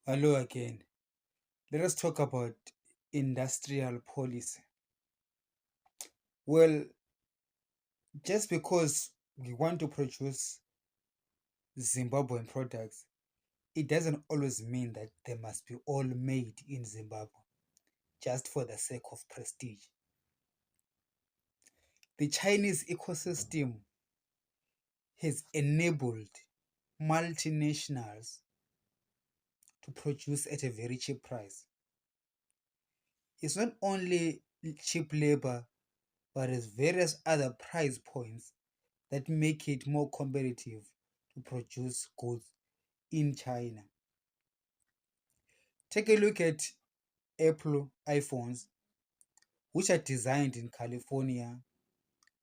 Hello again. Let us talk about industrial policy. Well, just because we want to produce Zimbabwean products, it doesn't always mean that they must be all made in Zimbabwe just for the sake of prestige. The Chinese ecosystem has enabled multinationals to produce at a very cheap price. It's not only cheap labor, but there's various other price points that make it more competitive to produce goods in China. Take a look at Apple iPhones, which are designed in California,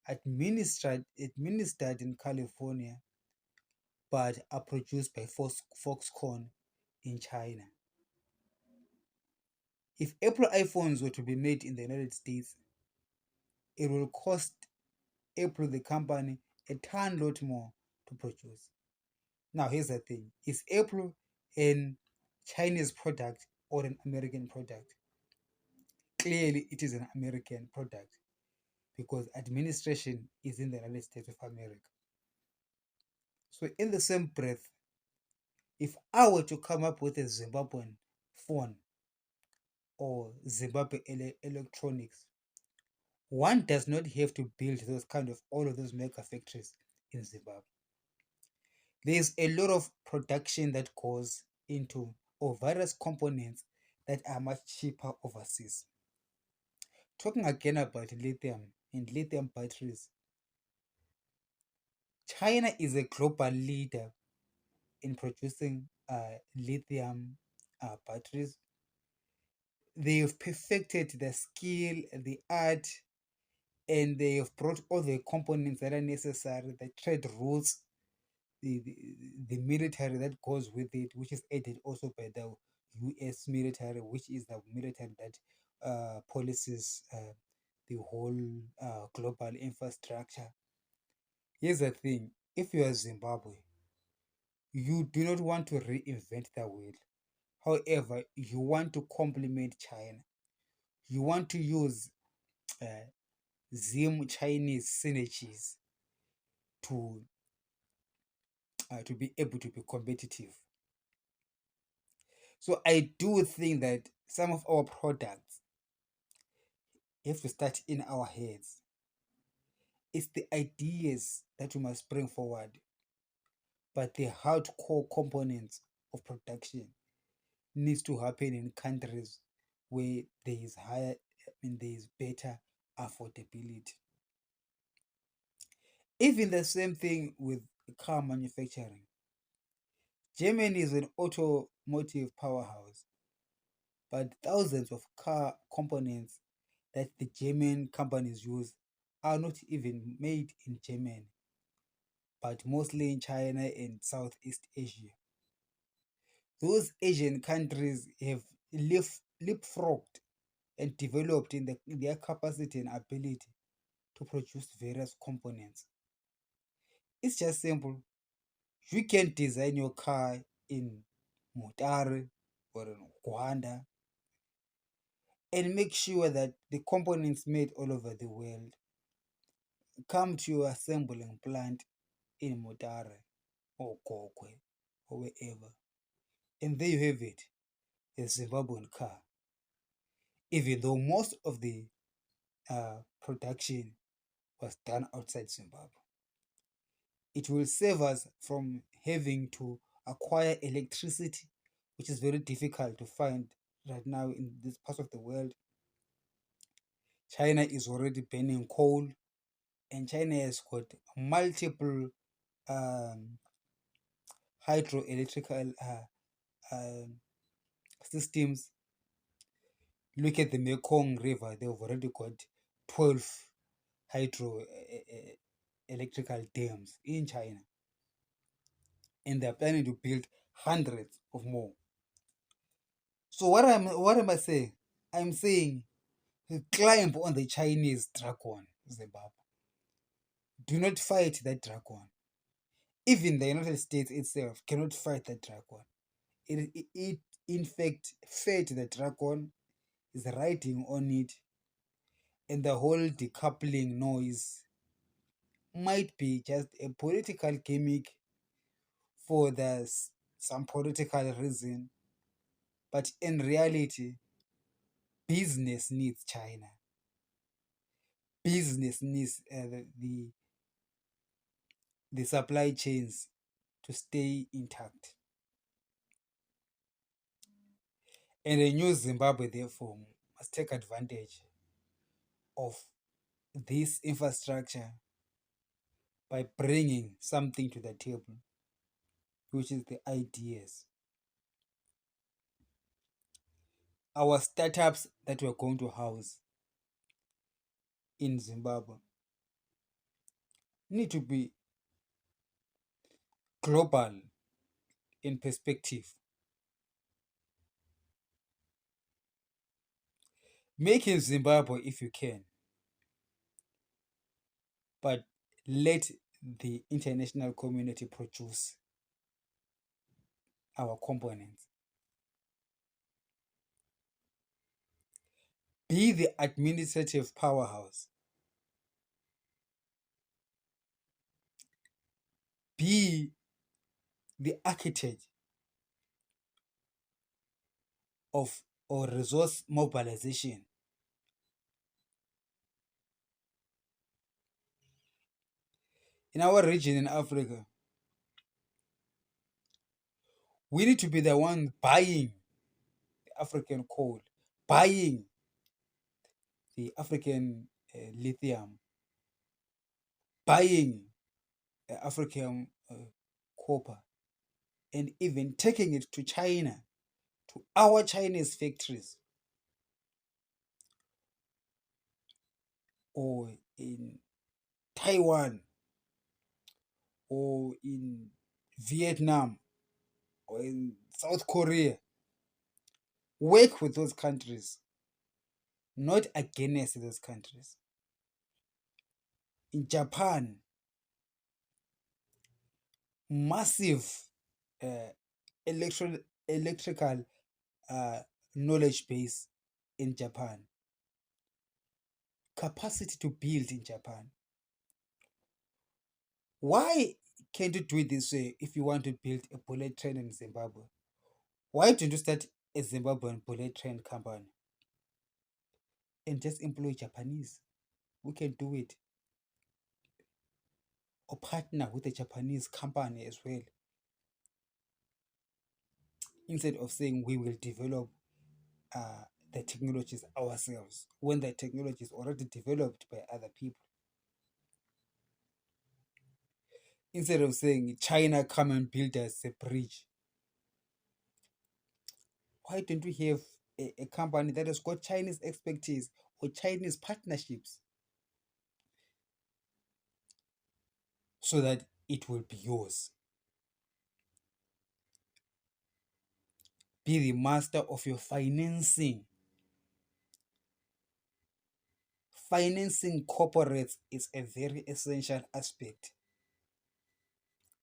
administered in California, but are produced by Foxconn in China. If Apple iPhones were to be made in the United States, it will cost Apple, the company, a ton lot more to produce. Now, here's the thing: is Apple an Chinese product or an American product? Clearly, it is an American product because administration is in the United States of America. So, in the same breath, if I were to come up with a Zimbabwean phone or Zimbabwe electronics, one does not have to build those kind of all of those mega factories in Zimbabwe. There's a lot of production that goes into or various components that are much cheaper overseas. Talking again about lithium and lithium batteries, China is a global leader in producing lithium batteries. They've perfected the skill, the art, and they have brought all the components that are necessary, the trade routes, the military that goes with it, which is aided also by the US military, which is the military that policies the whole global infrastructure. Here's the thing: if you are Zimbabwe, you do not want to reinvent the wheel. However, you want to complement China. You want to use uh, Zim Chinese synergies to to be able to be competitive. So I do think that some of our products have to start in our heads. It's the ideas that we must bring forward, but the hardcore components of production needs to happen in countries where there is higher, there is better affordability. Even the same thing with car manufacturing. Germany is an automotive powerhouse, but thousands of car components that the German companies use are not even made in Germany, but mostly in China and Southeast Asia. Those Asian countries have leapfrogged and developed in their capacity and ability to produce various components. It's just simple. You can design your car in Mutare or in Rwanda and make sure that the components made all over the world come to your assembling plant in Mutare or Gokwe or wherever. And there you have it, a Zimbabwean car. Even though most of the production was done outside Zimbabwe, it will save us from having to acquire electricity, which is very difficult to find right now in this part of the world. China is already burning coal, and China has got multiple um, hydroelectrical systems. Look at the Mekong River, they've already got 12 hydro electrical dams in China, and they're planning to build hundreds of more. So what am I saying? I'm saying climb on the Chinese dragon, Zimbabwe. Do not fight that dragon. Even the United States itself cannot fight that dragon. It in fact fed the dragon, is riding on it, and the whole decoupling noise might be just a political gimmick for some political reason, but in reality, business needs China. Business needs the supply chains to stay intact. And a new Zimbabwe, therefore, must take advantage of this infrastructure by bringing something to the table, which is the ideas. Our startups that we're going to house in Zimbabwe need to be global in perspective. Make in Zimbabwe if you can, but let the international community produce our components. Be the administrative powerhouse. Be the architect of or resource mobilization. In our region in Africa, we need to be the one buying the African coal, buying the African lithium, buying African copper, and even taking it to China, to our Chinese factories, or in Taiwan, or in Vietnam, or in South Korea. Work with those countries, not against those countries. In Japan, massive uh, electrical uh, knowledge base in Japan, capacity to build in Japan. Why can't you do it this way if you want to build a bullet train in Zimbabwe? Why don't you start a Zimbabwean bullet train company and just employ Japanese who can do it? Or partner with a Japanese company as well. Instead of saying we will develop the technologies ourselves when the technology is already developed by other people. Instead of saying China come and build us a bridge, why don't we have a company that has got Chinese expertise or Chinese partnerships so that it will be yours? Be the master of your financing. Financing corporates is a very essential aspect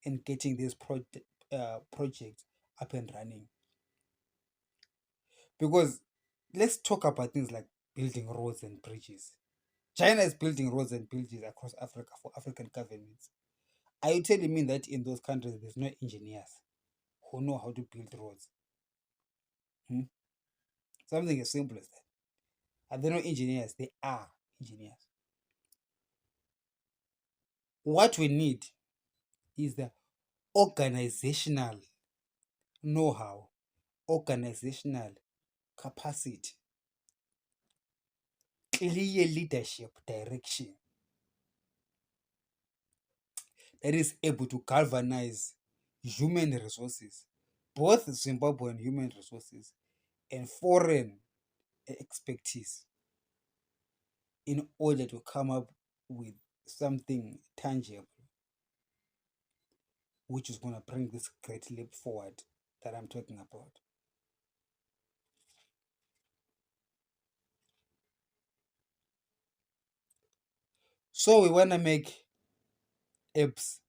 in getting this project up and running. Because let's talk about things like building roads and bridges. China is building roads and bridges across Africa for African governments. Are you telling me that in those countries there's no engineers who know how to build roads? Hmm? Something as simple as that. Are there no engineers? They are engineers. What we need is the organizational know-how, organizational capacity, clear leadership direction that is able to galvanize human resources, both Zimbabwean human resources and foreign expertise, in order to come up with something tangible which is going to bring this great leap forward that I'm talking about. So we want to make apps,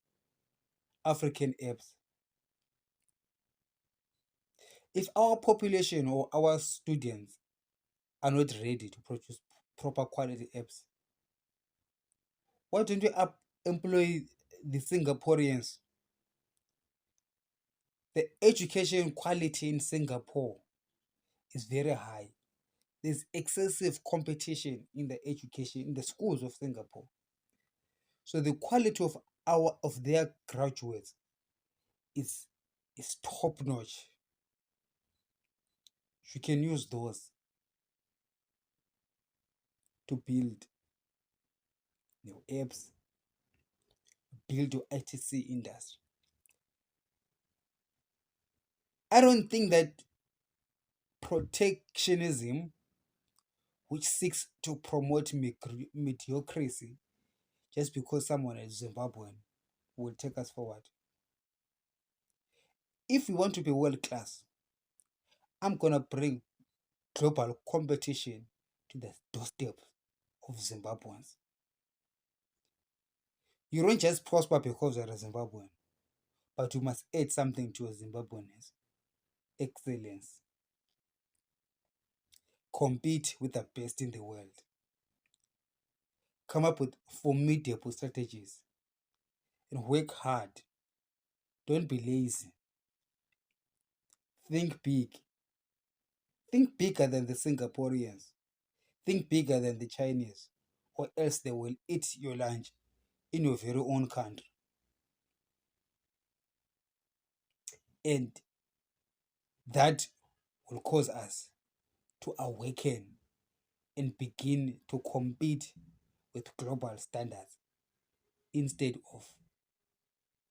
African apps, If our population or our students are not ready to produce proper quality apps, why don't we employ the Singaporeans? The education quality in Singapore is very high. There's excessive competition in the education in the schools of Singapore. So the quality of their graduates is is top notch. You can use those to build new apps, build your ITC industry. I don't think that protectionism, which seeks to promote mediocrity just because someone is Zimbabwean, will take us forward. If we want to be world class, I'm gonna bring global competition to the doorstep of Zimbabweans. You don't just prosper because you're a Zimbabwean, but you must add something to your Zimbabweanness. Excellence. Compete with the best in the world. Come up with formidable strategies and work hard. Don't be lazy. Think big. Think bigger than the Singaporeans. Think bigger than the Chinese, or else they will eat your lunch in your very own country. And that will cause us to awaken and begin to compete with global standards instead of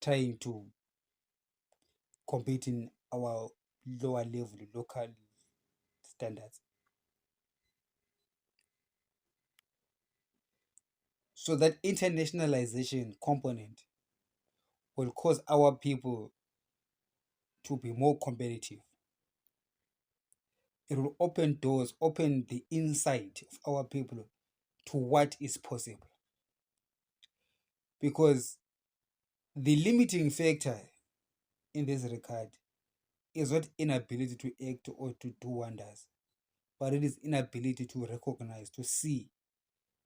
trying to compete in our lower level local standards. So that internationalization component will cause our people to be more competitive. It will open doors, open the insight of our people to what is possible. Because the limiting factor in this regard is not inability to act or to do wonders, but it is inability to recognize, to see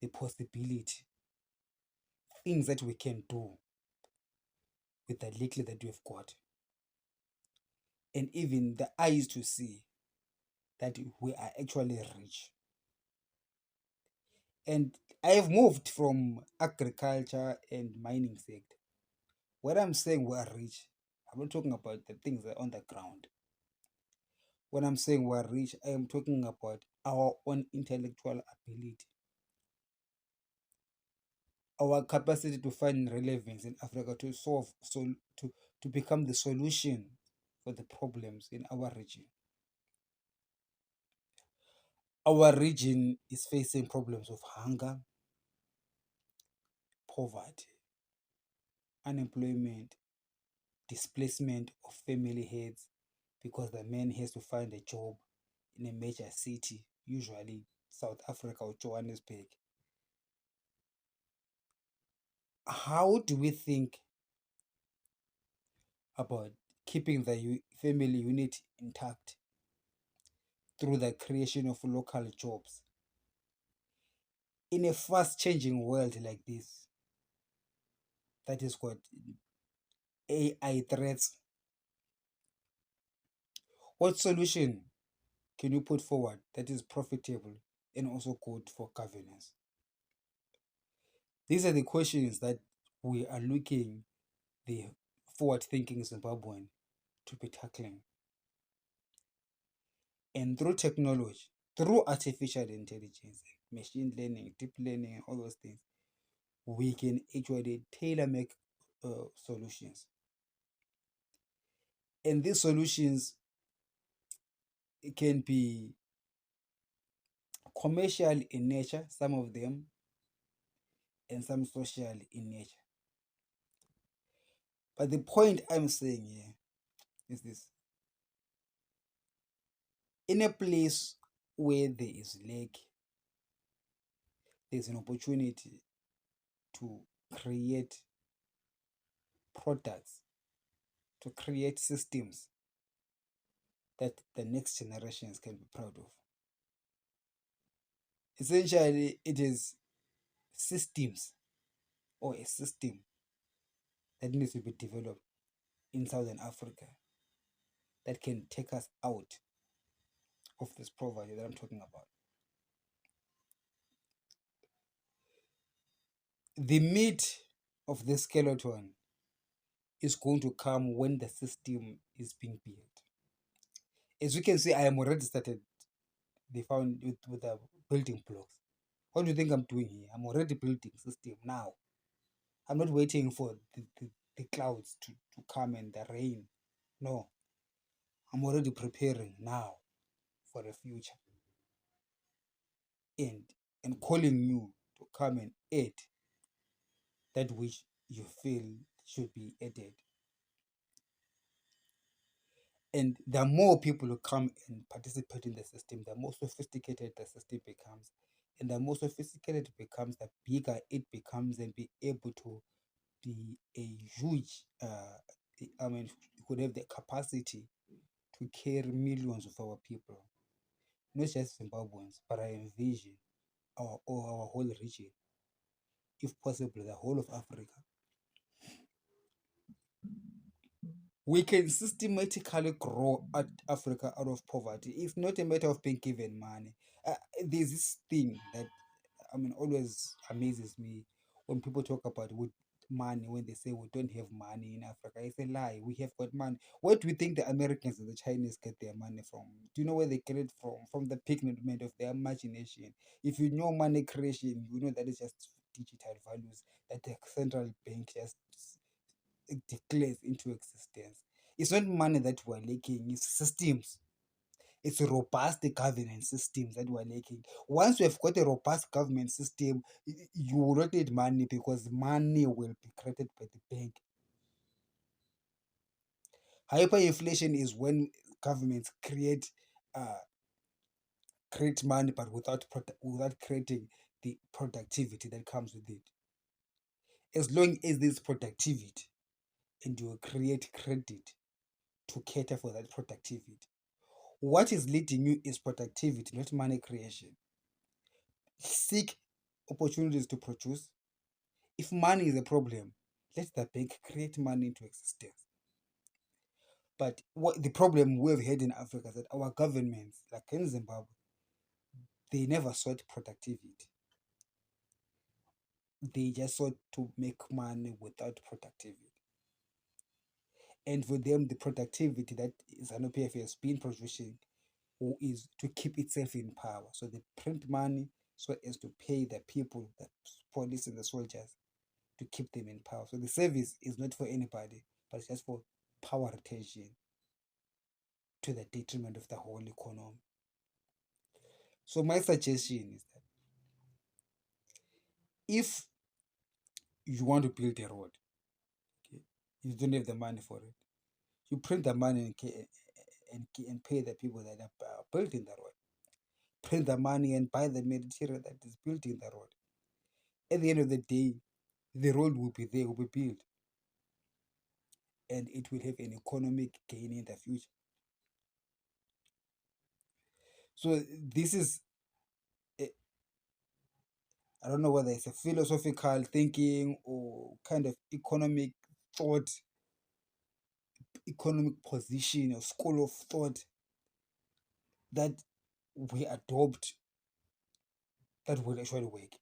the possibility, things that we can do with the little that we've got. And even the eyes to see that we are actually rich. And I have moved from agriculture and mining sector. When I'm saying we're rich, I'm not talking about the things that are on the ground. When I'm saying we're rich, I am talking about our own intellectual ability, our capacity to find relevance in Africa, to solve, to become the solution for the problems in our region. Our region is facing problems of hunger, poverty, unemployment, displacement of family heads because the man has to find a job in a major city, usually South Africa or Johannesburg. How do we think about keeping the family unit intact through the creation of local jobs in a fast changing world like this that has got AI threats? What solution can you put forward that is profitable and also good for governance? These are the questions that we are looking the forward thinking Zimbabwean to be tackling. And through technology, through artificial intelligence, machine learning, deep learning, all those things, we can actually tailor make solutions. And these solutions can be commercial in nature, some of them, and some social in nature. But the point I'm saying here is this: in a place where there is lack, there's an opportunity to create products, to create systems that the next generations can be proud of. Essentially, it is systems or a system that needs to be developed in Southern Africa that can take us out of this poverty that I'm talking about. The meat of the skeleton is going to come when the system is being built. As you can see, I am already started the found with the building blocks. What do you think I'm doing here? I'm already building system now. I'm not waiting for the clouds to come and the rain. No, I'm already preparing now for the future. And and calling you to come and add that which you feel should be added. And the more people who come and participate in the system, the more sophisticated the system becomes. And the more sophisticated it becomes, the bigger it becomes and be able to be a huge, I mean, could have the capacity to carry millions of our people, not just Zimbabweans, but I envision our whole region, if possible, the whole of Africa. We can systematically grow Africa out of poverty. It's not a matter of being given money. There's this thing that always amazes me when people talk about with money. When they say we don't have money in Africa, it's a lie. We have got money. Where do we think the Americans and the Chinese get their money from? Do you know where they get it from? From the pigment of their imagination. If you know money creation, you know that it's just digital values that the central bank just declares into existence. It's not money that we're lacking, it's systems. It's robust governance systems that we're lacking. Once we've got a robust government system, you will not need money because money will be created by the bank. Hyperinflation is when governments uh, create money but without creating the productivity that comes with it. As long as there's productivity and you create credit to cater for that productivity, what is leading you is productivity, not money creation. Seek opportunities to produce. If money is a problem, let the bank create money into existence. But what the problem we've had in Africa is that our governments, like in Zimbabwe, they never sought productivity. They just sought to make money without productivity. And for them, the productivity that ZANU-PF has been producing is to keep itself in power. So they print money so as to pay the people, the police and the soldiers, to keep them in power. So the service is not for anybody, but it's just for power retention to the detriment of the whole economy. So my suggestion is that if you want to build a road, okay, you don't have the money for it, you print the money and pay the people that are building the road. Print the money and buy the material that is building the road. At the end of the day, the road will be there, will be built, and it will have an economic gain in the future. So this is, I don't know whether it's a philosophical thinking or kind of economic thought, economic position or school of thought that we adopt that will actually work.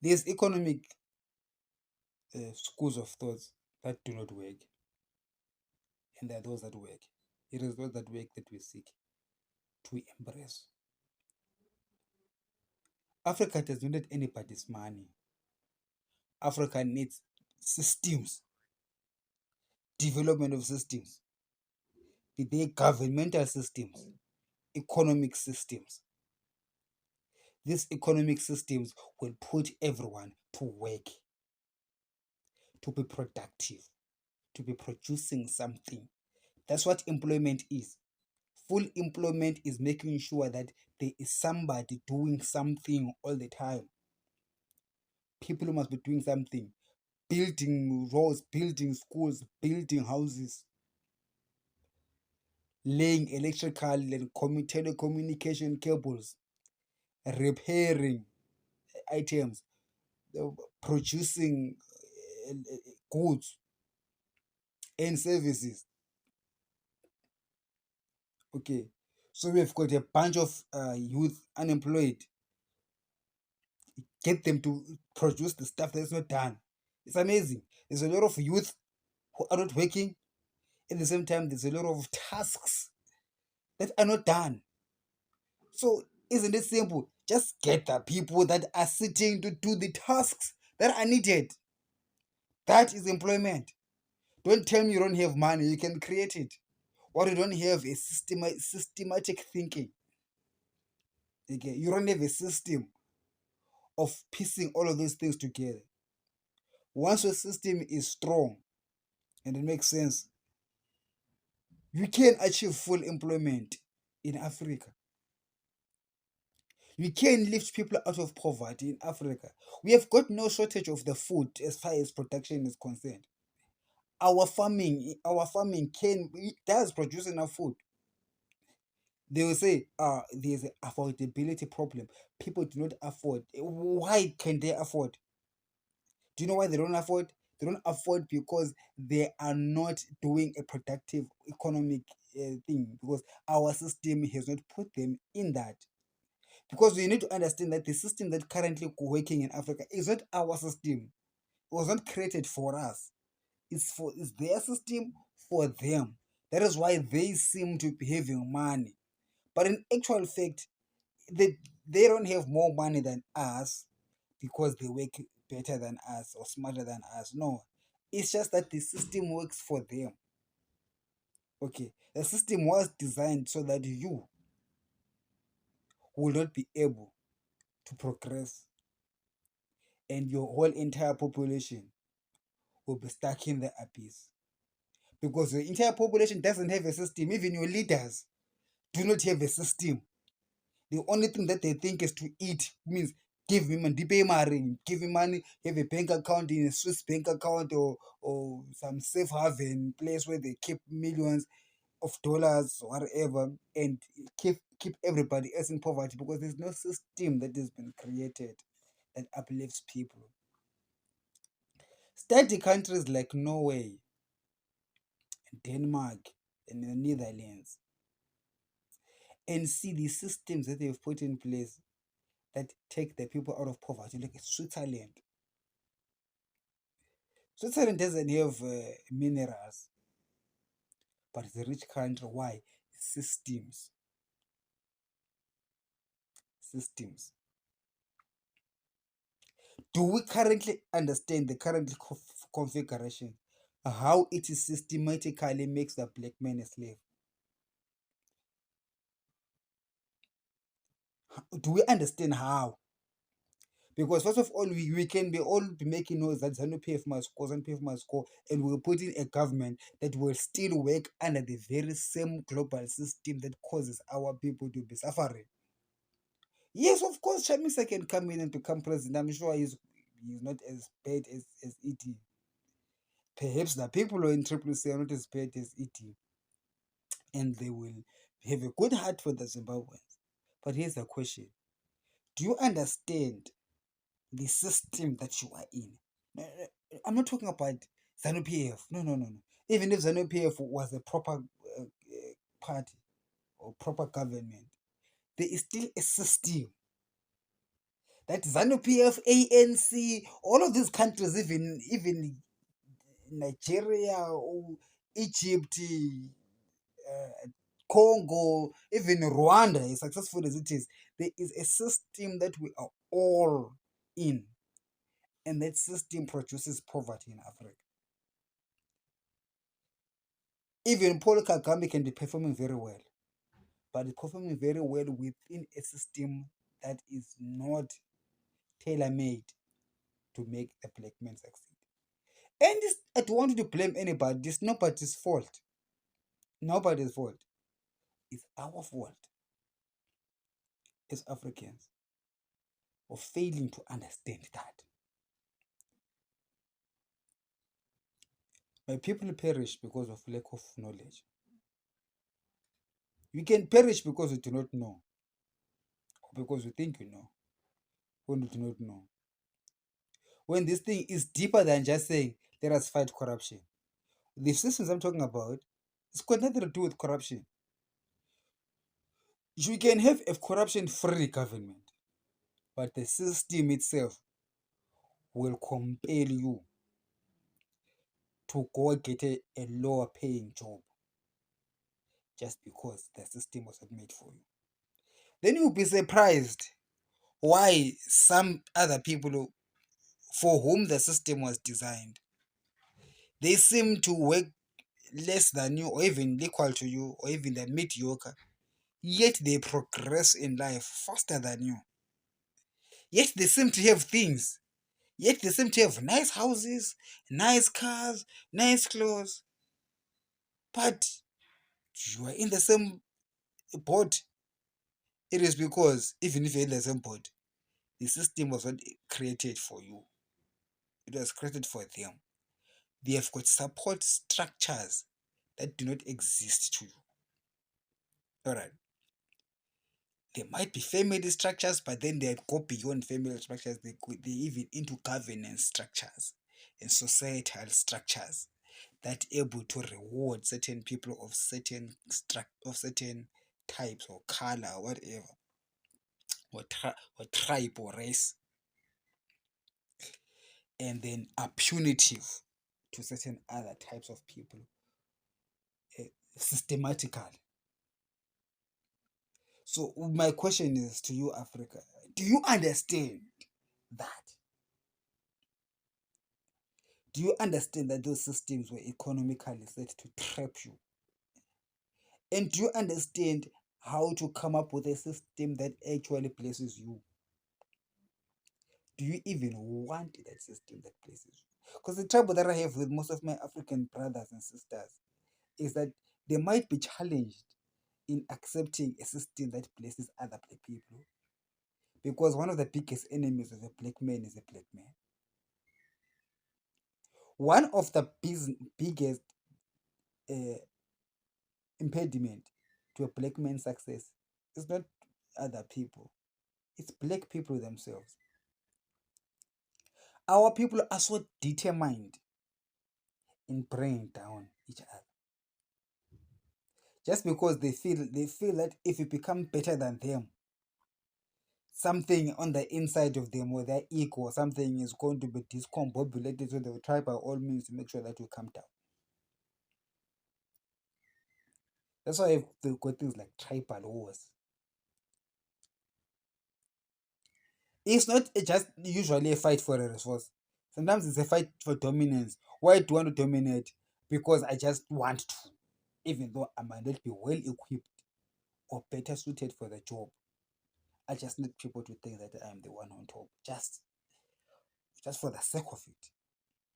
There's economic schools of thoughts that do not work, and there are those that work. It is those that work that we seek to embrace. Africa does not need anybody's money. Africa needs systems, development of systems, be they governmental systems, economic systems. These economic systems will put everyone to work, to be productive, to be producing something. That's what employment is. Full employment is making sure that there is somebody doing something all the time. People must be doing something, building roads, building schools, building houses. laying electrical and telecommunication cables, repairing items, producing goods and services. Okay, so we've got a bunch of youth unemployed. Get them to produce the stuff that's not done. It's amazing. There's a lot of youth who are not working. At the same time, there's a lot of tasks that are not done. So isn't it simple? Just get the people that are sitting to do the tasks that are needed. That is employment. Don't tell me you don't have money. You can create it. What you don't have is systematic thinking. Okay, you don't have a system of piecing all of these things together. Once your system is strong and it makes sense, you can achieve full employment in Africa. You can lift people out of poverty in Africa. We have got no shortage of the food as far as production is concerned. Our farming does produce enough food. They will say, there's an affordability problem. People do not afford. Why can they afford? Do you know why they don't afford? They don't afford because they are not doing a productive economic thing, because our system has not put them in that. Because we need to understand that the system that currently working in Africa is not our system. It was not created for us. It's their system for them. That is why they seem to be having money. But in actual fact, they don't have more money than us because they work better than us or smarter than us. No. It's just that the system works for them. Okay. The system was designed so that you will not be able to progress, and your whole entire population will be stuck in the abyss. Because the entire population doesn't have a system. Even your leaders do not have a system. The only thing that they think is to eat. Means give me money, pay money, give me money, have a bank account in a Swiss bank account, or some safe haven place where they keep millions of dollars or whatever, and keep everybody else in poverty, because there's no system that has been created that uplifts people. Study countries like Norway, Denmark, and the Netherlands, and see the systems that they've put in place that take the people out of poverty, like Switzerland. Switzerland doesn't have minerals, but it's a rich country. Why? Systems. Systems. Do we currently understand the current configuration? How it is systematically makes the black man a slave? Do we understand how? Because first of all, we can be all be making noise that ZANU-PF must go, ZANU-PF must go, and we'll put in a government that will still work under the very same global system that causes our people to be suffering. Yes, of course, Chamisa can come in and become president. I'm sure he's not as bad as ET. Perhaps the people who are in Triple C are not as bad as ET, and they will have a good heart for the Zimbabweans. But here's the question: do you understand the system that you are in? I'm not talking about ZANU-PF. No, no, no, no. Even if ZANU-PF was a proper party or proper government, there is still a system that ZANU-PF, ANC, all of these countries, even Nigeria or Egypt, Congo, even Rwanda, as successful as it is, there is a system that we are all in, and that system produces poverty in Africa. Even Paul Kagame can be performing very well, but he's performing very well within a system that is not tailor-made to make the black man succeed. And this, I don't want you to blame anybody. It's nobody's fault. Nobody's fault. It's our fault as Africans for failing to understand that. My people perish because of lack of knowledge. You can perish because you do not know, or because you think you know, when you do not know. When this thing is deeper than just saying, let us fight corruption. The systems I'm talking about, it's got nothing to do with corruption. You can have a corruption free government, but the system itself will compel you to go get a lower paying job just because the system was not made for you. Then you'll be surprised why some other people for whom the system was designed, they seem to work less than you, or even equal to you, or even the mediocre, yet they progress in life faster than you. Yet they seem to have things. Yet they seem to have nice houses, nice cars, nice clothes. But you are in the same boat. It is because even if you're in the same boat, the system was not created for you. It was created for them. They have got support structures that do not exist to you. All right. There might be family structures, but then they go beyond family structures. They even into governance structures and societal structures that able to reward certain people of certain types or color or whatever, or tribe or race, and then are punitive to certain other types of people, uh, systematically. So my question is to you, Africa: do you understand that? Do you understand that those systems were economically set to trap you? And do you understand how to come up with a system that actually places you? Do you even want that system that places you? Because the trouble that I have with most of my African brothers and sisters is that they might be challenged in accepting a system that places other black people, because one of the biggest enemies of a black man is a black man. One of the biggest uh, impediment to a black man's success is not other people, it's black people themselves. Our people are so determined in bringing down each other just because they feel that if you become better than them, something on the inside of them or their ego or something is going to be discombobulated, so they will try by all means to make sure that you come down. That's why they've got things like tribal wars. It's not just usually a fight for a resource. Sometimes it's a fight for dominance. Why do I want to dominate? Because I just want to, even though I might not be well equipped or better suited for the job. I just need people to think that I am the one on top, just for the sake of it.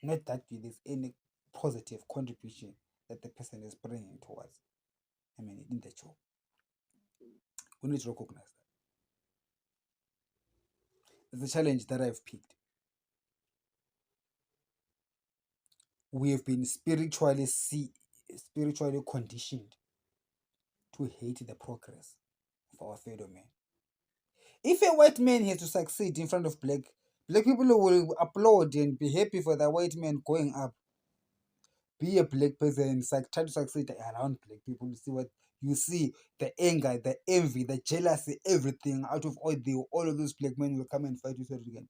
Not that there's any positive contribution that the person is bringing towards, in the job. We need to recognize that. It's a challenge that I've picked. We have been spiritually conditioned to hate the progress of our fellow men. If a white man has to succeed in front of black people will applaud and be happy for the white man going up. Be a black person, try to succeed around black people. You see the anger, the envy, the jealousy, everything out of all of those black men will come and fight you so that you can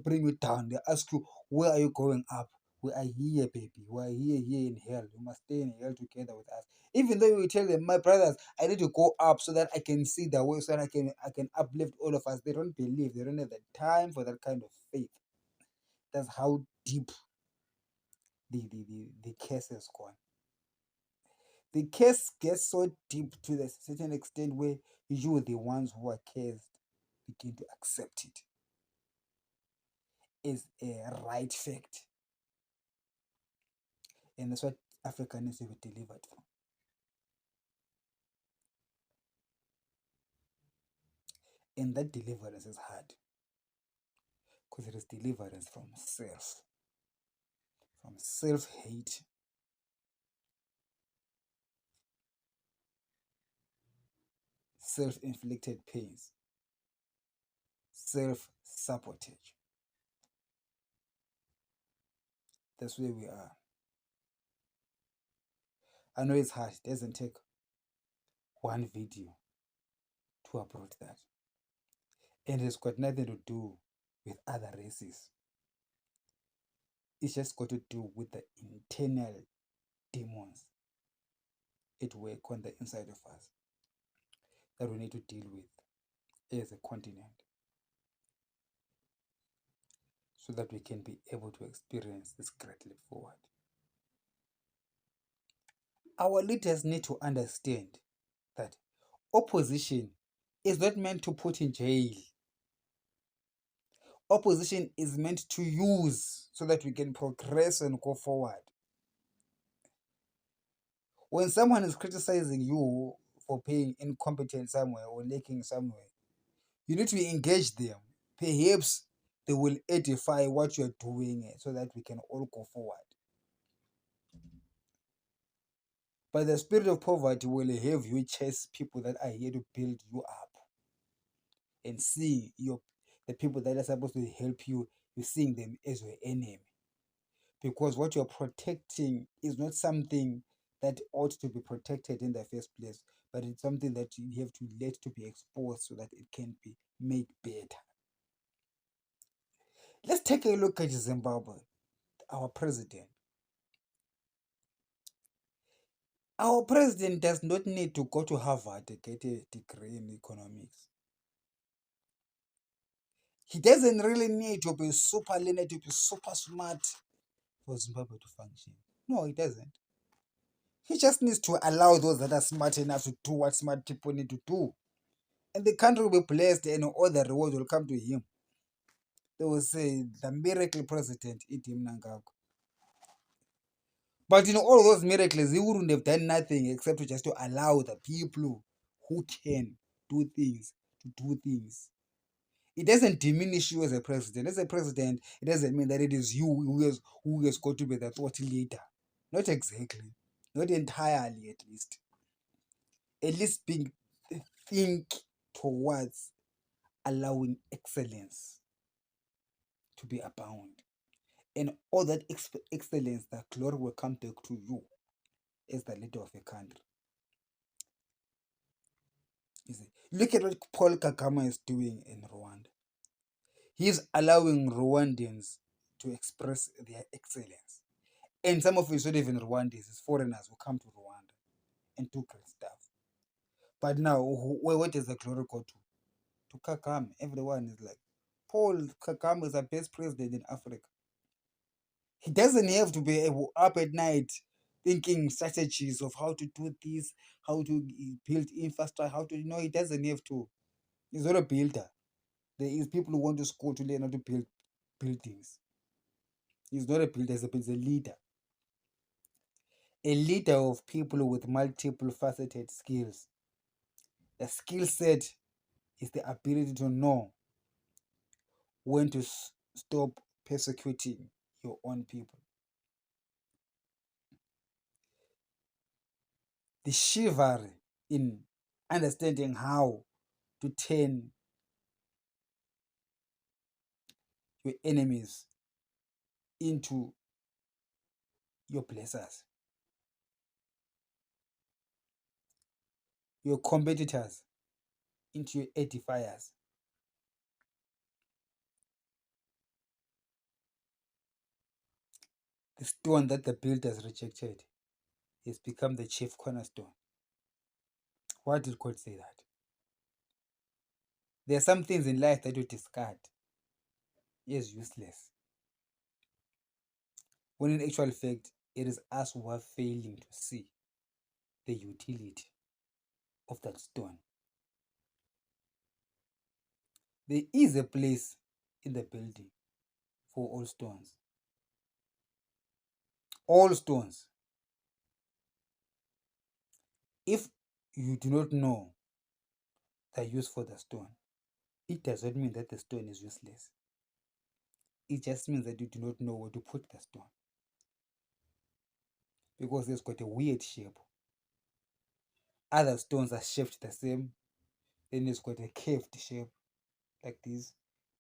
bring you down. They ask you, where are you going up? We are here, baby. We are here in hell. You must stay in hell together with us. Even though you tell them, my brothers, I need to go up so that I can see the way, so that I can uplift all of us. They don't believe. They don't have the time for that kind of faith. That's how deep the case has gone. The case gets so deep to a certain extent where you, the ones who are cursed, begin to accept it as a right fact. And that's what Africa needs to be delivered from. And that deliverance is hard because it is deliverance from self hate, self-inflicted pains, self-sabotage. That's where we are. I know it's hard. It doesn't take one video to uproot that. And it's got nothing to do with other races. It's just got to do with the internal demons at work on the inside of us that we need to deal with as a continent so that we can be able to experience this great leap forward. Our leaders need to understand that opposition is not meant to put in jail. Opposition is meant to use so that we can progress and go forward. When someone is criticizing you for being incompetent somewhere or lacking somewhere, you need to engage them. Perhaps they will edify what you're doing so that we can all go forward. But the spirit of poverty will have you chase people that are here to build you up and see the people that are supposed to help you, you're seeing them as your enemy. Because what you're protecting is not something that ought to be protected in the first place, but it's something that you have to let to be exposed so that it can be made better. Let's take a look at Zimbabwe, our president. Our president does not need to go to Harvard to get a degree in economics. He doesn't really need to be super learned, to be super smart for Zimbabwe to function. No, he doesn't. He just needs to allow those that are smart enough to do what smart people need to do. And the country will be blessed and all the rewards will come to him. They will say, the miracle president, Itim Nangagwa. But in all those miracles, he wouldn't have done nothing except to just to allow the people who can do things to do things. It doesn't diminish you as a president. As a president, it doesn't mean that it is you who has got to be the thought leader. Not exactly. Not entirely, at least. At least think towards allowing excellence to be abound. And all that excellence, that glory will come back to you as the leader of a country. You see, look at what Paul Kagame is doing in Rwanda. He's allowing Rwandans to express their excellence. And some of it's not even Rwandans, it's foreigners who come to Rwanda and do great stuff. But now, where does the glory go to? To Kagame. Everyone is like, Paul Kagame is the best president in Africa. He doesn't have to be up at night thinking strategies of how to do this, how to build infrastructure, he doesn't have to. He's not a builder. There is people who want to school to learn how to build buildings. He's not a builder, he's a leader. A leader of people with multiple faceted skills. The skill set is the ability to know when to stop persecuting your own people. The chivalry in understanding how to turn your enemies into your blessers, your competitors into your edifiers. The stone that the builders rejected has become the chief cornerstone. Why did God say that? There are some things in life that you discard as useless, when in actual fact, it is us who are failing to see the utility of that stone. There is a place in the building for all stones. All stones. If you do not know the use for the stone, it does not mean that the stone is useless. It just means that you do not know where to put the stone, because it's got a weird shape. Other stones are shaped the same. Then it's got a curved shape like this.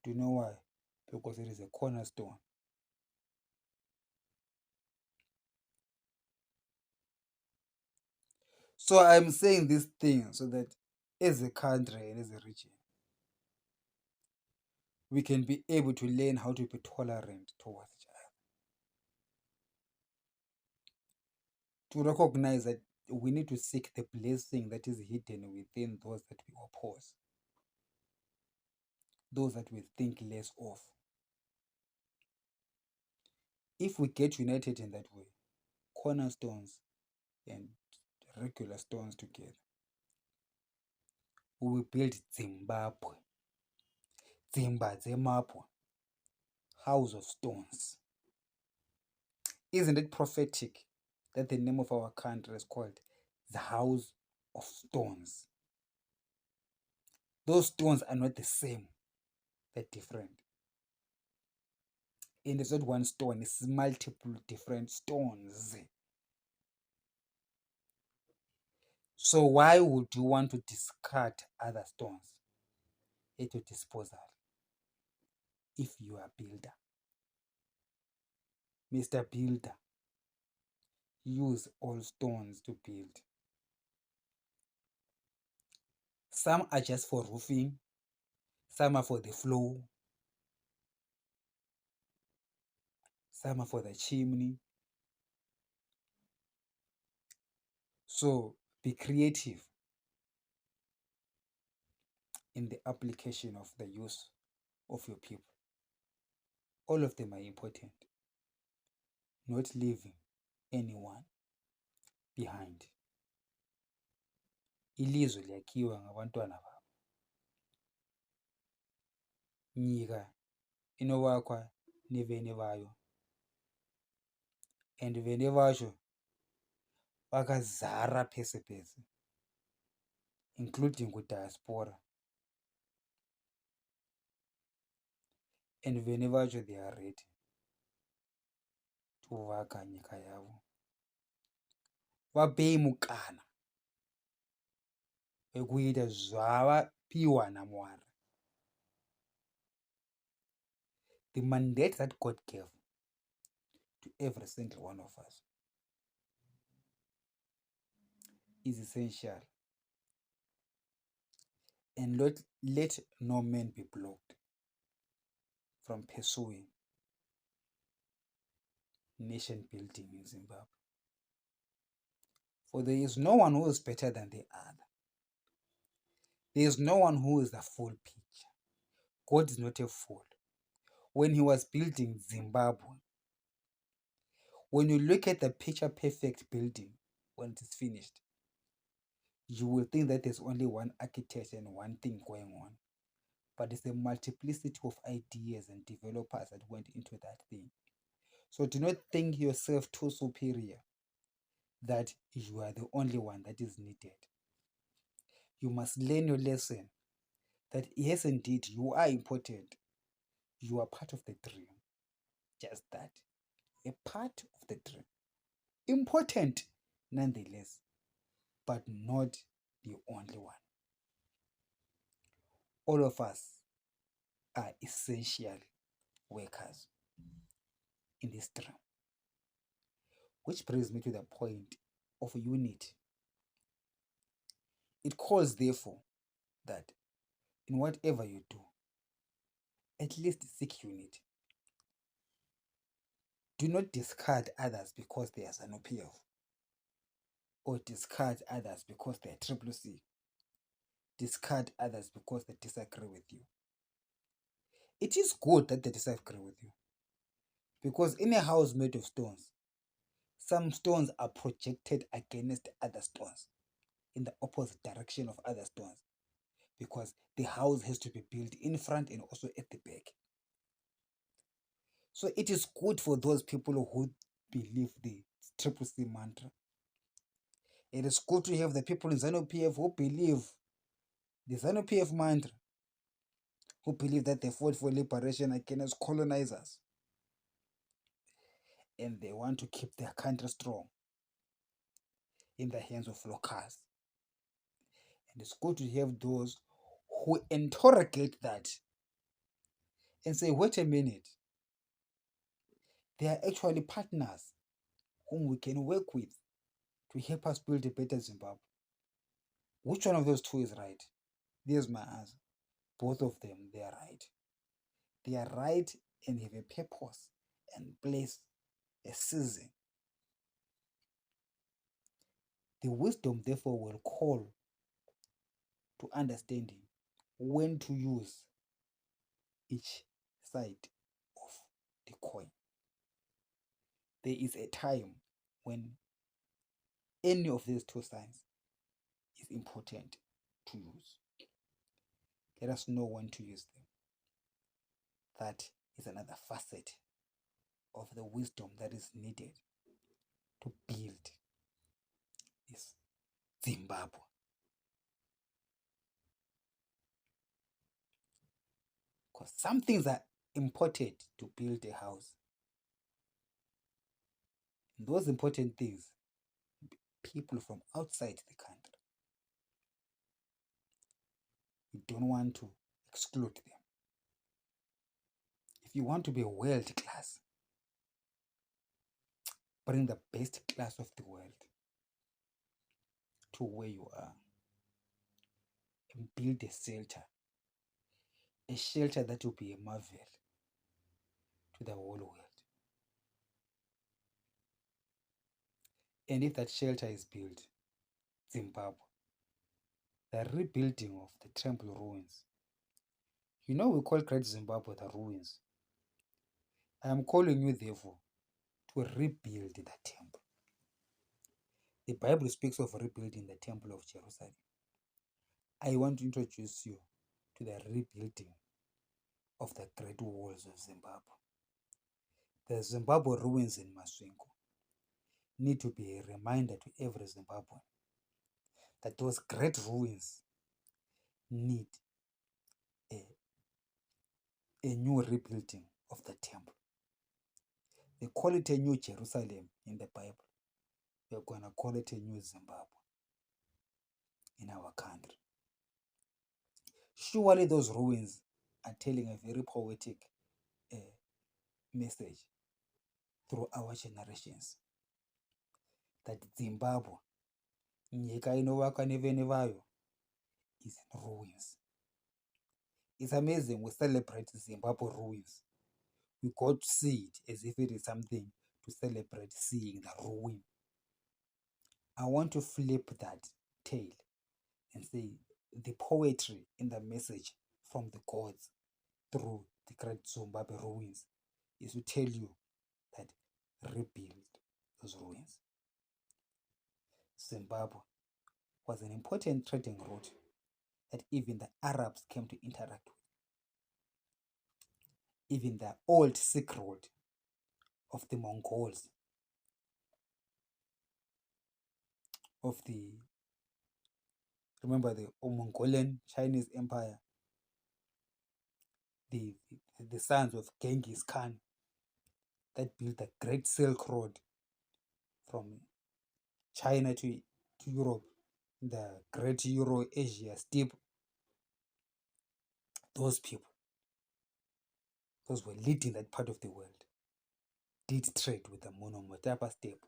Do you know why? Because it is a cornerstone. So I'm saying this thing so that as a country and as a region, we can be able to learn how to be tolerant towards each other. To recognize that we need to seek the blessing that is hidden within those that we oppose, those that we think less of. If we get united in that way, cornerstones and regular stones together, we will build Zimbabwe, Zimbabwe, house of stones. Isn't it prophetic that the name of our country is called the house of stones? Those stones are not the same, they're different. And it's not one stone, it's multiple different stones. So why would you want to discard other stones at your disposal if you are a builder? Mr. Builder, use all stones to build. Some are just for roofing, some are for the floor, some are for the chimney. So be creative in the application of the use of your people. All of them are important, not leaving anyone behind. Ilizwe liyakhiwa ngabantwana babo. Nyika inowakwa nevene vayo, and vene vacho vakazara pese pese, including kudiaspora. And vene vacho they are ready kuvaka nyika yavo. Vapei mukana wekuita zvavapiwa naMwari. The mandate that God gave to every single one of us is essential. And let no man be blocked from pursuing nation building in Zimbabwe. For there is no one who is better than the other. There is no one who is the full picture. God is not a fool. When he was building Zimbabwe, when you look at the picture perfect building when it is finished, you will think that there's only one architect and one thing going on. But it's a multiplicity of ideas and developers that went into that thing. So do not think yourself too superior that you are the only one that is needed. You must learn your lesson that yes, indeed, you are important. You are part of the dream. Just that. A part of the dream. Important nonetheless, but not the only one. All of us are essential workers in this dream. Which brings me to the point of unity. It calls, therefore, that in whatever you do, at least seek unity. Do not discard others because they are ZANU-PF, or discard others because they are Triple C. Discard others because they disagree with you. It is good that they disagree with you, because in a house made of stones, some stones are projected against other stones in the opposite direction of other stones, because the house has to be built in front and also at the back. So it is good for those people who believe the Triple C mantra. It is good to have the people in ZANU-PF who believe the ZANU-PF mantra, who believe that they fought for liberation against colonizers and they want to keep their country strong in the hands of locals. And it's good to have those who interrogate that and say, wait a minute, they are actually partners whom we can work with to help us build a better Zimbabwe. Which one of those two is right? There's my answer. Both of them, they are right. They are right and have a purpose and place, a season. The wisdom, therefore, will call to understanding when to use each side of the coin. There is a time when any of these two sides is important to use. Let us know when to use them. That is another facet of the wisdom that is needed to build this Zimbabwe. Because some things are important to build a house. And those important things, people from outside the country, we don't want to exclude them. If you want to be world class, bring the best class of the world to where you are and build a shelter that will be a marvel to the whole world. And if that shelter is built, Zimbabwe, the rebuilding of the temple ruins, we call Great Zimbabwe the ruins. I am calling you, therefore, to rebuild the temple. The Bible speaks of rebuilding the temple of Jerusalem. I want to introduce you to the rebuilding of the great walls of Zimbabwe. The Zimbabwe ruins in Masvingo need to be a reminder to every Zimbabwean that those great ruins need a new rebuilding of the temple. They call it a new Jerusalem in the Bible. We're going to call it a new Zimbabwe in our country. Surely those ruins are telling a very poetic message through our generations that Zimbabwe, nyika inovakwa nevene vayo, is in ruins. It's amazing we celebrate Zimbabwe ruins. We go to see it as if it is something to celebrate, seeing the ruin. I want to flip that tale and say the poetry in the message from the gods through the great Zimbabwe ruins is to tell you that rebuild those ruins. Zimbabwe was an important trading route that even the Arabs came to interact with. Even the old Silk Road of the Mongols, remember the Mongolian Chinese Empire, the sons of Genghis Khan that built the Great Silk Road from China to Europe, the Great Euro-Asia Steppe. Those people, those were leading that part of the world, did trade with the Monomotapa state.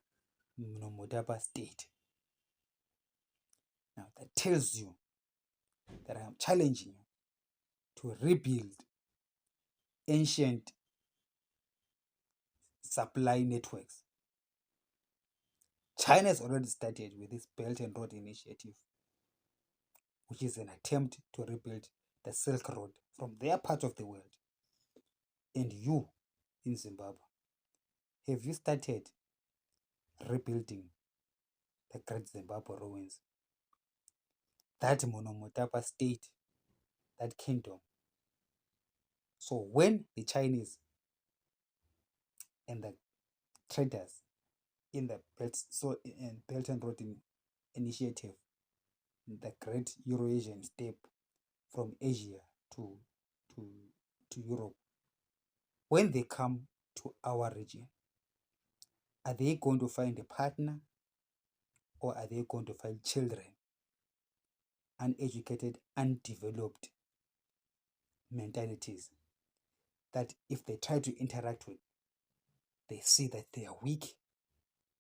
Now that tells you that I am challenging you to rebuild ancient supply networks. China has already started with this Belt and Road Initiative, which is an attempt to rebuild the Silk Road from their part of the world. And you, in Zimbabwe, have you started rebuilding the Great Zimbabwe ruins? That Monomotapa state, that kingdom. So when the Chinese and the traders in the Belt and Road Initiative, the Great Eurasian Steppe from Asia to Europe, when they come to our region, are they going to find a partner, or are they going to find children, uneducated, undeveloped mentalities that if they try to interact with, they see that they are weak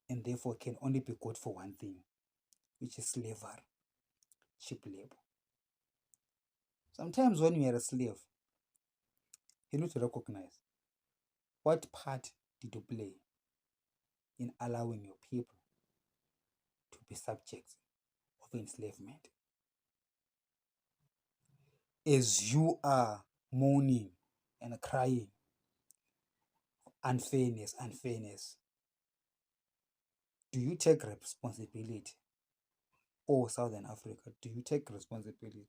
and therefore can only be good for one thing, which is slavery, cheap labor. Sometimes when you are a slave, you need to recognize what part did you play in allowing your people to be subjects of enslavement. As you are moaning and crying, unfairness, do you take responsibility? Or Southern Africa, do you take responsibility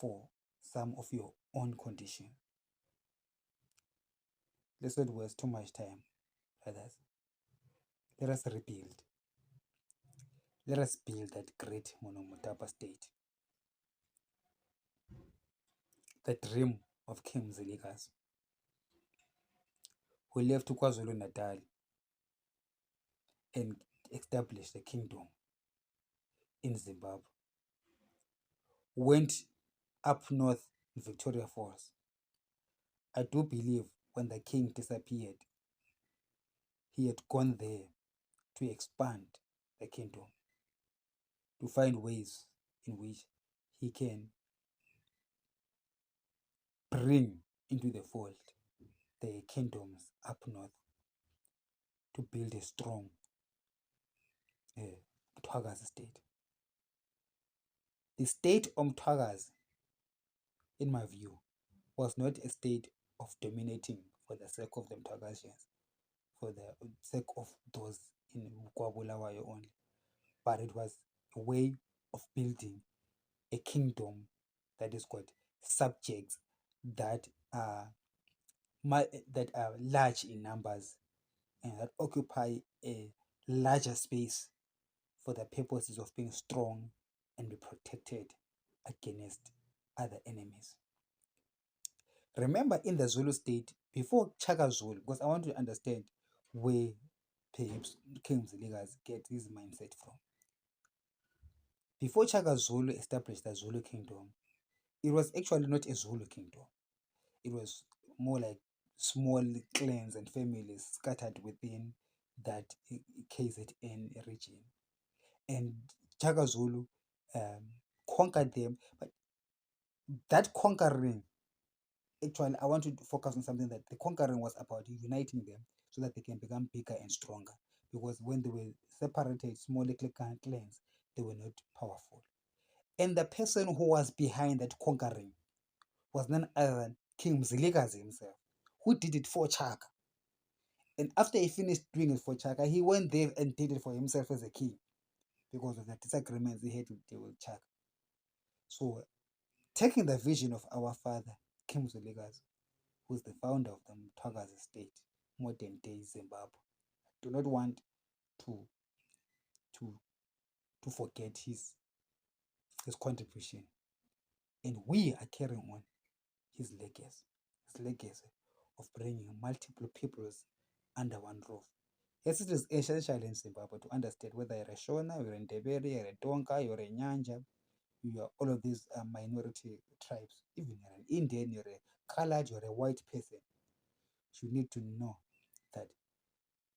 for some of your own condition? Let's not waste too much time, brothers. Let us rebuild. Let us build that great Monomotapa state. The dream of King Mzilikazi, who left to KwaZulu Natal and established the kingdom in Zimbabwe, went up north in Victoria Falls. I do believe when the king disappeared, he had gone there to expand the kingdom, to find ways in which he can bring into the fold the kingdoms up north to build a strong Mthwakazi state. The state of Mthwakazi, in my view, was not a state of dominating for the sake of the Mthwakazians, for the sake of those in KwaBulawayo only, but it was a way of building a kingdom that is got subjects that are large in numbers and that occupy a larger space for the purposes of being strong and be protected against other enemies. Remember, in the Zulu state, before Chaka Zulu, because I want to understand where perhaps King Mzilikazi get his mindset from. Before Chaka Zulu established the Zulu kingdom, it was actually not a Zulu kingdom. It was more like small clans and families scattered within that KZN region. And Chaka Zulu conquered them, but that conquering, actually, I want to focus on something that the conquering was about uniting them so that they can become bigger and stronger. Because when they were separated, small little clans, they were not powerful. And the person who was behind that conquering was none other than King Mzilikazi himself, who did it for Chaka. And after he finished doing it for Chaka, he went there and did it for himself as a king because of the disagreements he had with Chaka. So, taking the vision of our father, King Mzilikazi, who's the founder of the Mthwakazi state, modern day Zimbabwe, I do not want to forget his contribution. And we are carrying on his legacy of bringing multiple peoples under one roof. Yes, it is essential in Zimbabwe to understand whether you're a Shona, you're a Ndebele, you're a Tonga, you're a Nyanja, you are all of these minority tribes. Even you're an Indian, you're a colored, you're a white person. You need to know that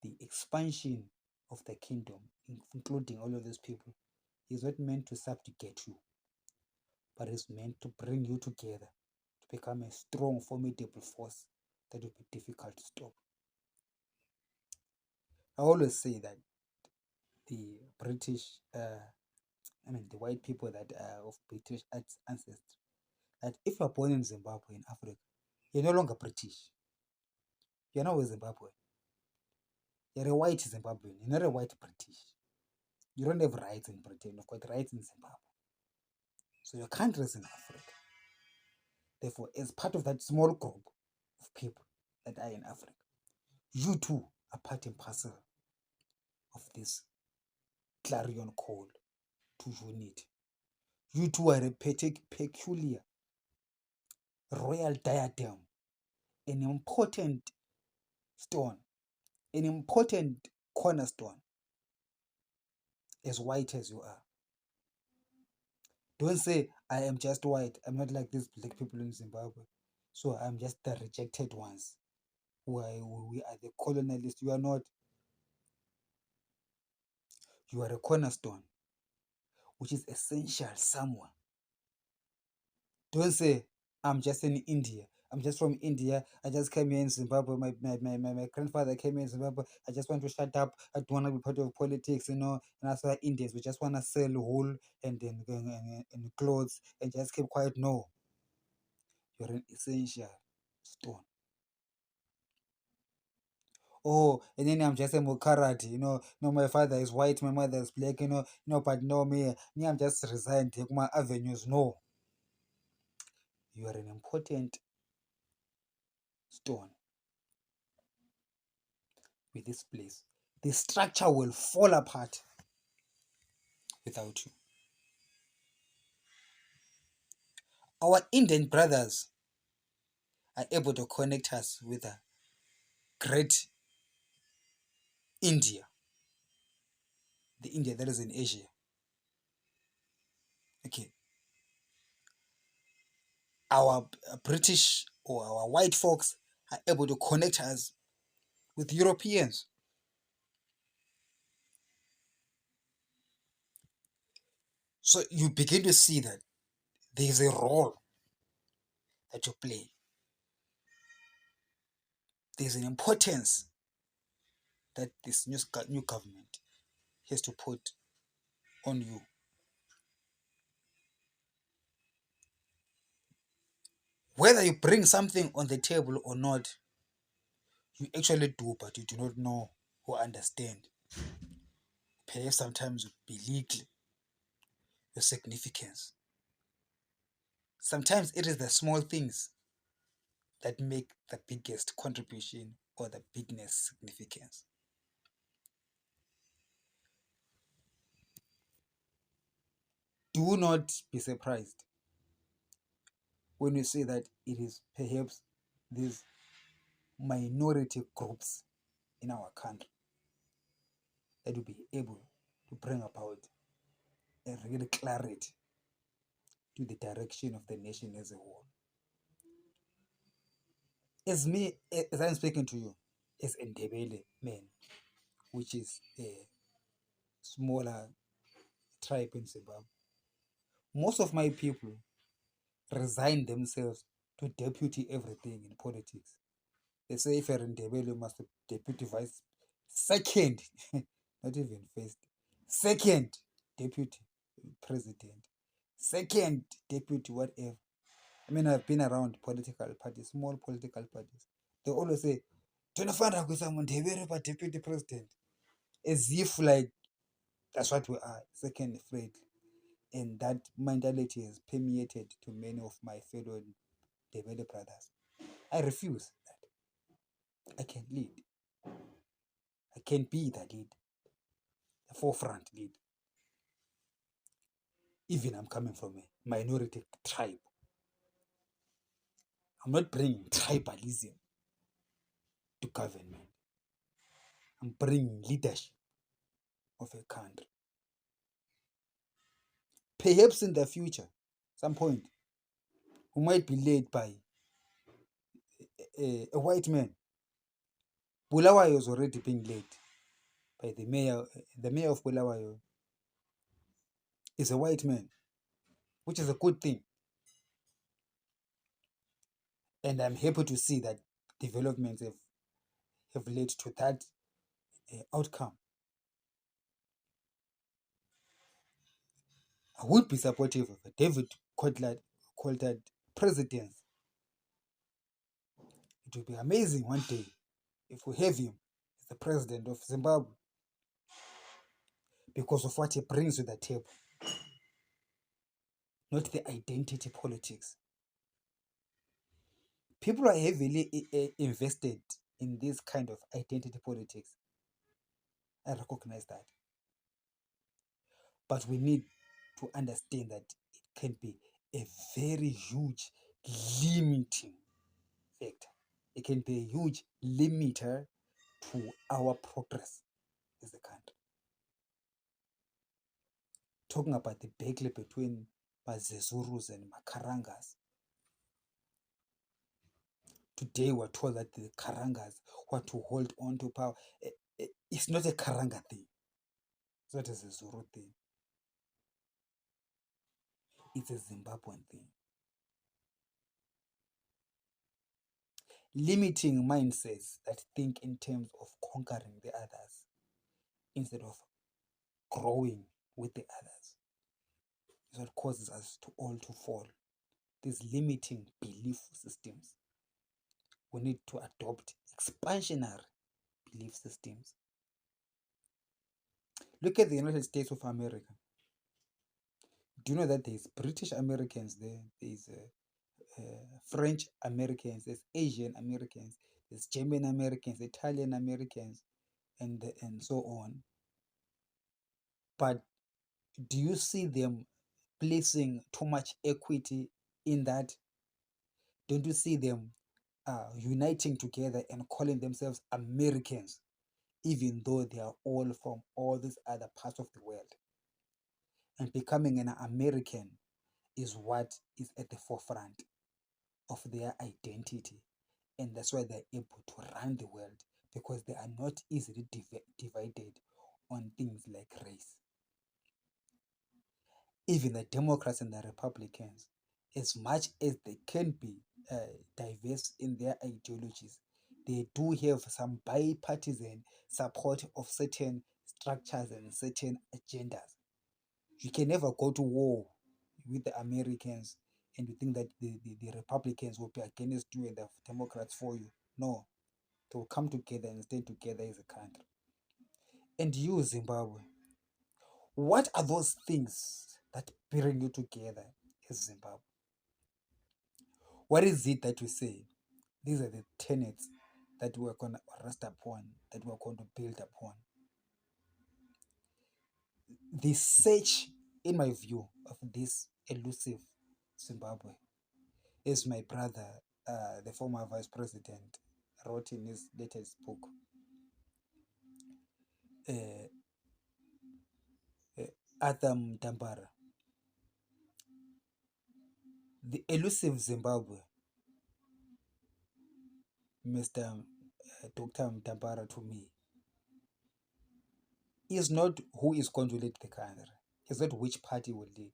the expansion of the kingdom, including all of these people, is not meant to subjugate you, but is meant to bring you together to become a strong, formidable force that will be difficult to stop. I always say that the British, the white people that are of British ancestry, that if you're born in Zimbabwe, in Africa, you're no longer British. You're not a Zimbabwean. You're a white Zimbabwean. You're not a white British. You don't have rights in Britain. You've got rights in Zimbabwe. So your country is in Africa. Therefore, as part of that small group of people that are in Africa, you too are part and parcel of this clarion call to unity. You too are a peculiar royal diadem, an important stone, an important cornerstone, as white as you are. Don't say I am just white. I'm not like these black people in Zimbabwe. So I'm just the rejected ones. We are the colonialists. You are not. You are a cornerstone, which is essential somewhere. Don't say I'm just in India. I'm just from India. I just came here in Zimbabwe. My grandfather came here in Zimbabwe. I just want to shut up. I don't want to be part of politics, you know. And as for Indians, we just want to sell wool and clothes and just keep quiet. No, you're an essential stone. Oh, and then I'm just a Mukarati, you know. No, my father is white, my mother is black, you know. No, but no, me, I'm just resigned. Take my avenues. No, you are an important stone with this place. The structure will fall apart without you. Our Indian brothers are able to connect us with a great India, the India that is in Asia. Okay, our British or our white folks are able to connect us with Europeans. So you begin to see that there is a role that you play. There's an importance that this new government has to put on you. Whether you bring something on the table or not, you actually do, but you do not know or understand. Perhaps sometimes you belittle your significance. Sometimes it is the small things that make the biggest contribution or the biggest significance. Do not be surprised when you say that it is perhaps these minority groups in our country that will be able to bring about a real clarity to the direction of the nation as a whole. As I'm speaking to you, as Ndebele man, which is a smaller tribe in Zimbabwe, most of my people resign themselves to deputy everything in politics. They say if you're in Ndebele, you must be deputy vice, second, not even first, second deputy president, second deputy whatever. I mean, I've been around political parties, small political parties. They always say, "Tonofana kuisa Ndebele for deputy president," as if like that's what we are, second Fred. And that mentality has permeated to many of my fellow Ndebele brothers. I refuse that. I can lead. I can be the lead, the forefront lead. Even I'm coming from a minority tribe. I'm not bringing tribalism to government. I'm bringing leadership of a country. Perhaps in the future, some point, we might be led by a white man. Bulawayo is already being led by the mayor. The mayor of Bulawayo is a white man, which is a good thing. And I'm happy to see that developments have led to that outcome. I would be supportive of a David Coulthard presidency. It will be amazing one day if we have him as the president of Zimbabwe because of what he brings to the table, not the identity politics. People are heavily invested in this kind of identity politics. I recognize that. But we need to understand that it can be a very huge limiting factor. It can be a huge limiter to our progress as a country. Talking about the battle between Mazezurus and Makarangas. Today we're told that the Karangas want to hold on to power. It's not a Karanga thing. It's not a Zezuru thing. It's a Zimbabwean thing. Limiting mindsets that think in terms of conquering the others instead of growing with the others is what causes us to all to fall. These limiting belief systems. We need to adopt expansionary belief systems. Look at the United States of America. Do you know that there's British Americans there? There's French Americans, there's Asian Americans, there's German Americans, Italian Americans, and so on. But do you see them placing too much equity in that? Don't you see them uniting together and calling themselves Americans, even though they are all from all these other parts of the world? And becoming an American is what is at the forefront of their identity. And that's why they're able to run the world, because they are not easily divided on things like race. Even the Democrats and the Republicans, as much as they can be diverse in their ideologies, they do have some bipartisan support of certain structures and certain agendas. You can never go to war with the Americans and you think that the Republicans will be against you and the Democrats for you. No, they will come together and stay together as a country. And you, Zimbabwe, what are those things that bring you together as Zimbabwe? What is it that you say? These are the tenets that we're going to rest upon, that we're going to build upon. The search, in my view, of this elusive Zimbabwe, as my brother, the former vice president, wrote in his latest book, Arthur Mtambara. The elusive Zimbabwe, Mr. Dr. Mtambara, to me, is not who is going to lead the country. It's not which party will lead.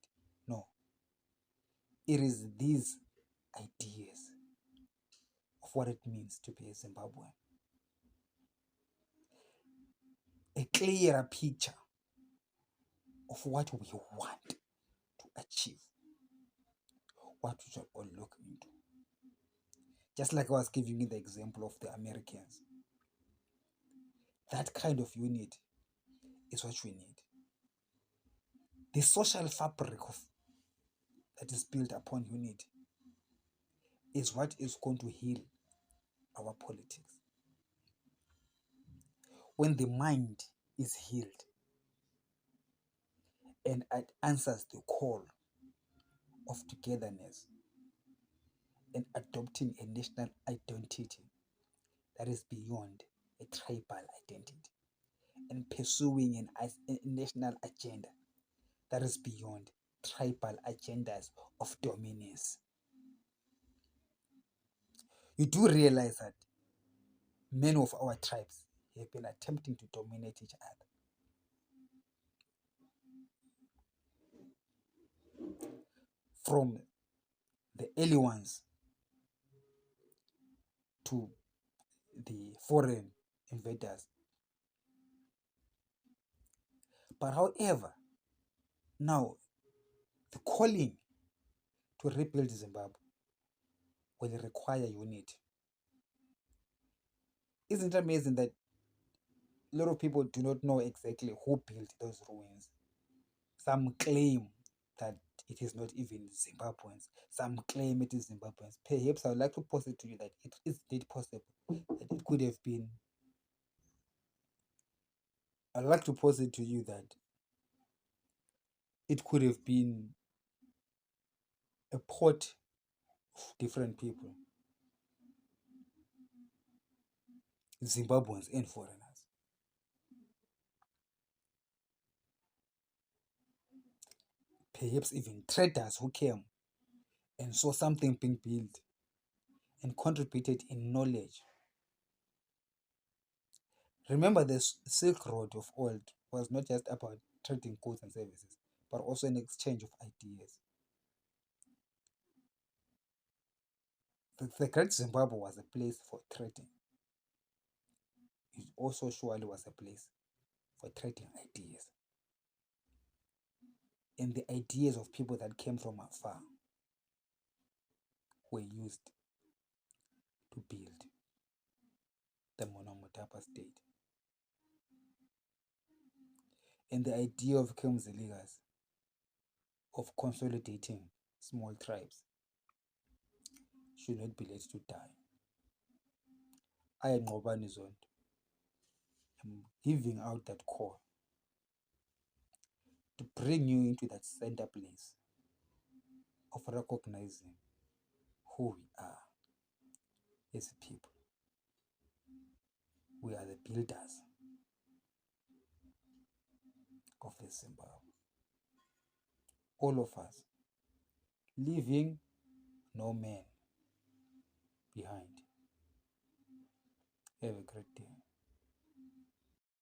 No. It is these ideas of what it means to be a Zimbabwean. A clearer picture of what we want to achieve, what we should all look into. Just like I was giving you the example of the Americans. That kind of unity is what we need. The social fabric that is built upon unity is what is going to heal our politics. When the mind is healed and it answers the call of togetherness and adopting a national identity that is beyond a tribal identity and pursuing a national agenda that is beyond tribal agendas of dominance. You do realize that many of our tribes have been attempting to dominate each other. From the early ones to the foreign invaders. But however, now the calling to rebuild Zimbabwe will require unity. Isn't it amazing that a lot of people do not know exactly who built those ruins? Some claim that it is not even Zimbabweans. Some claim it is Zimbabweans. Perhaps I would like to posit to you that it is indeed possible that it could have been. I'd like to posit to you that it could have been a pot of different people, Zimbabweans and foreigners. perhaps even traders who came and saw something being built and contributed in knowledge. Remember, the Silk Road of old was not just about trading goods and services, but also an exchange of ideas. The Great Zimbabwe was a place for trading. It also surely was a place for trading ideas. And the ideas of people that came from afar were used to build the Monomotapa state. And the idea of Kemziligas, of consolidating small tribes, should not be let to die. I am Ngobani Zondo. I'm giving out that call to bring you into that center place of recognizing who we are as a people. We are the builders of the Zimbabwe. All of us, leaving no man behind. Have a great day.